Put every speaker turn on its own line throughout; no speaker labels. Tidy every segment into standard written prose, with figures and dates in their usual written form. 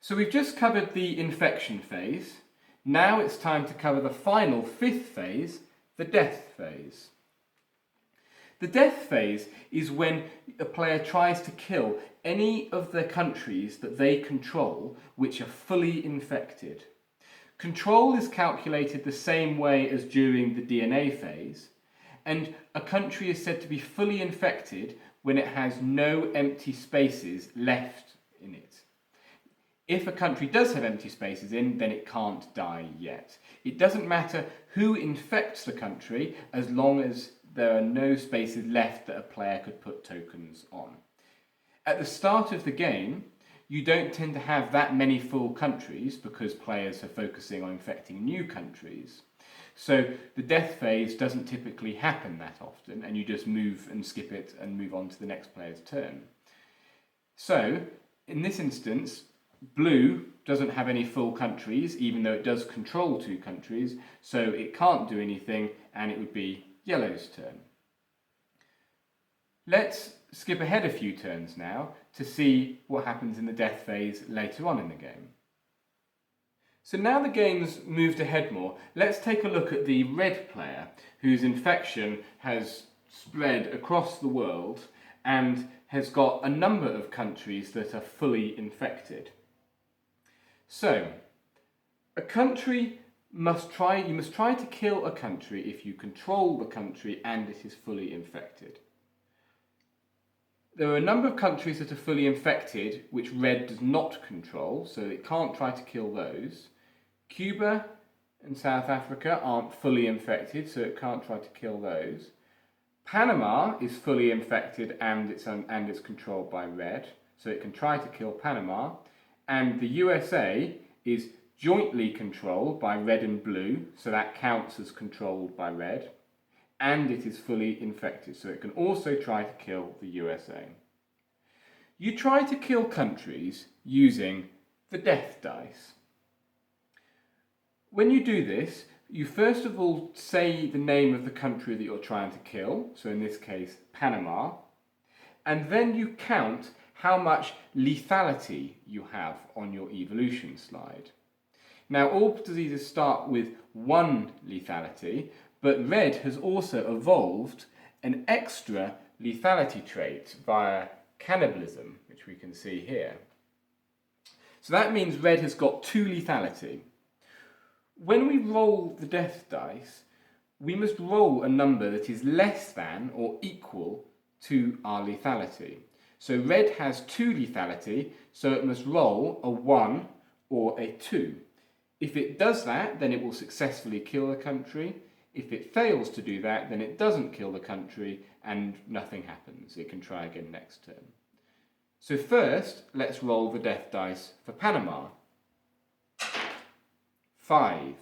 So we've just covered the infection phase. Now it's time to cover the final fifth phase, the death phase. The death phase is when a player tries to kill any of the countries that they control which are fully infected. Control is calculated the same way as during the DNA phase, and a country is said to be fully infected when it has no empty spaces left in it. If a country does have empty spaces in, then it can't die yet. It doesn't matter who infects the country as long as there are no spaces left that a player could put tokens on. At the start of the game, you don't tend to have that many full countries because players are focusing on infecting new countries. So the death phase doesn't typically happen that often, and you just move and skip it and move on to the next player's turn. So, in this instance, blue doesn't have any full countries, even though it does control 2 countries, so it can't do anything, and it would be yellow's turn. Let's skip ahead a few turns now to see what happens in the death phase later on in the game. So now the game's moved ahead more, let's take a look at the red player whose infection has spread across the world and has got a number of countries that are fully infected. So, you must try to kill a country if you control the country and it is fully infected. There are a number of countries that are fully infected which red does not control, so it can't try to kill those. Cuba and South Africa aren't fully infected, so it can't try to kill those. Panama is fully infected and it's controlled by red, so it can try to kill Panama. And the USA is jointly controlled by red and blue, so that counts as controlled by red. And it is fully infected, so it can also try to kill the USA. You try to kill countries using the death dice. When you do this, you first of all say the name of the country that you're trying to kill, so in this case, Panama, and then you count how much lethality you have on your evolution slide. Now, all diseases start with 1 lethality, but red has also evolved an extra lethality trait via cannibalism, which we can see here. So that means red has got 2 lethality. When we roll the death dice, we must roll a number that is less than or equal to our lethality. So red has 2 lethality, so it must roll a 1 or a 2. If it does that, then it will successfully kill the country. If it fails to do that, then it doesn't kill the country and nothing happens. It can try again next turn. So first, let's roll the death dice for Panama. 5.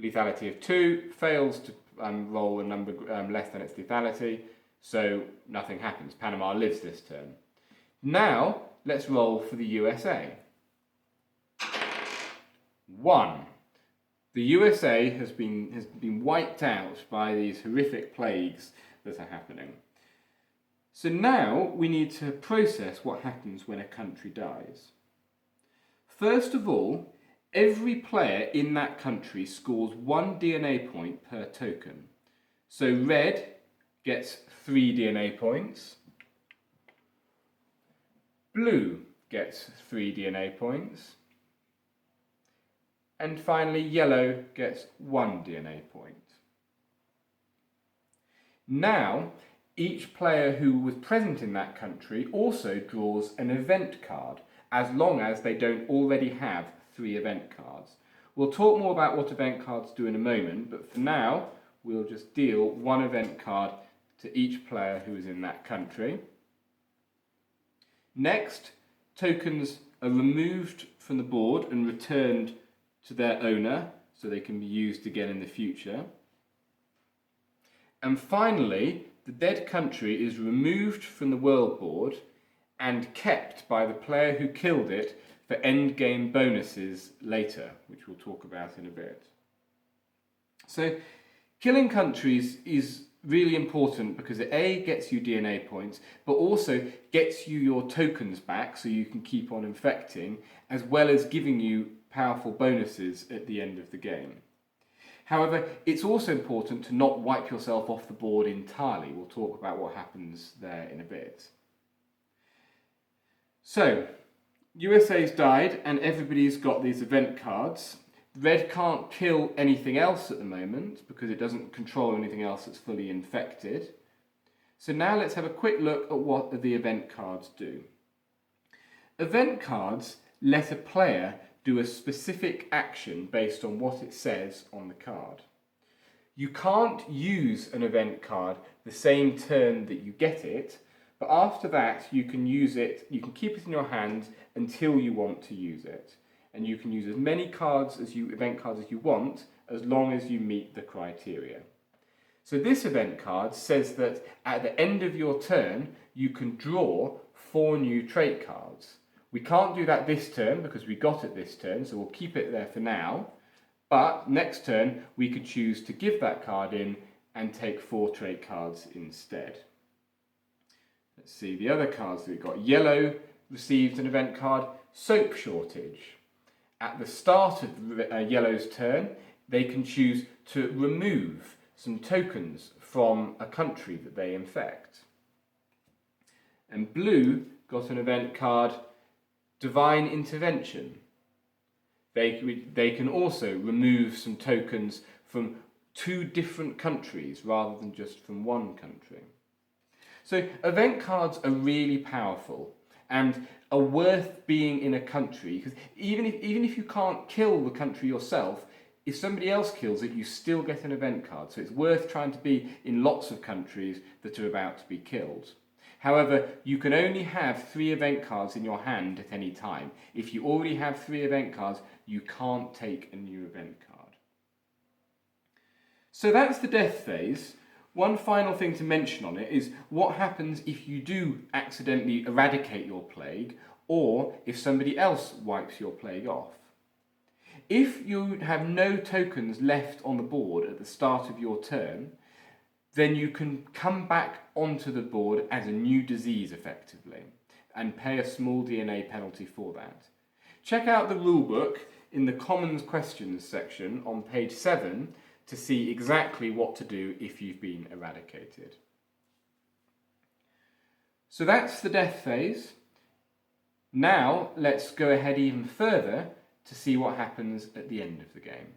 Lethality of 2, fails to roll a number less than its lethality, so nothing happens. Panama lives this turn. Now, let's roll for the USA. 1. The USA has been wiped out by these horrific plagues that are happening. So now we need to process what happens when a country dies. First of all, every player in that country scores 1 DNA point per token. So red gets 3 DNA points, blue gets 3 DNA points, and finally yellow gets 1 DNA point. Now, each player who was present in that country also draws an event card, as long as they don't already have 3 event cards. We'll talk more about what event cards do in a moment, but for now, we'll just deal 1 event card to each player who is in that country. Next, tokens are removed from the board and returned to their owner, so they can be used again in the future. And finally, the dead country is removed from the world board and kept by the player who killed it for endgame bonuses later, which we'll talk about in a bit. So, killing countries is really important because it A, gets you DNA points, but also gets you your tokens back so you can keep on infecting, as well as giving you powerful bonuses at the end of the game. However, it's also important to not wipe yourself off the board entirely. We'll talk about what happens there in a bit. So, USA's died and everybody's got these event cards. Red can't kill anything else at the moment because it doesn't control anything else that's fully infected. So now let's have a quick look at what the event cards do. Event cards let a player do a specific action based on what it says on the card. You can't use an event card the same turn that you get it, but after that you can use it, you can keep it in your hand until you want to use it. And you can use as many event cards as you want, as long as you meet the criteria. So this event card says that at the end of your turn, you can draw 4 new trait cards. We can't do that this turn because we got it this turn, so we'll keep it there for now. But next turn, we could choose to give that card in and take 4 trait cards instead. Let's see the other cards that we've got. Yellow received an event card, soap shortage. At the start of Yellow's turn, they can choose to remove some tokens from a country that they infect. And Blue got an event card, Divine Intervention. They can also remove some tokens from 2 different countries rather than just from one country. So event cards are really powerful and are worth being in a country, because even if you can't kill the country yourself, if somebody else kills it, you still get an event card. So it's worth trying to be in lots of countries that are about to be killed. However, you can only have 3 event cards in your hand at any time. If you already have 3 event cards, you can't take a new event card. So that's the death phase. One final thing to mention on it is what happens if you do accidentally eradicate your plague, or if somebody else wipes your plague off. If you have no tokens left on the board at the start of your turn, then you can come back onto the board as a new disease effectively and pay a small DNA penalty for that. Check out the rulebook in the Commons Questions section on page 7 to see exactly what to do if you've been eradicated. So that's the death phase. Now let's go ahead even further to see what happens at the end of the game.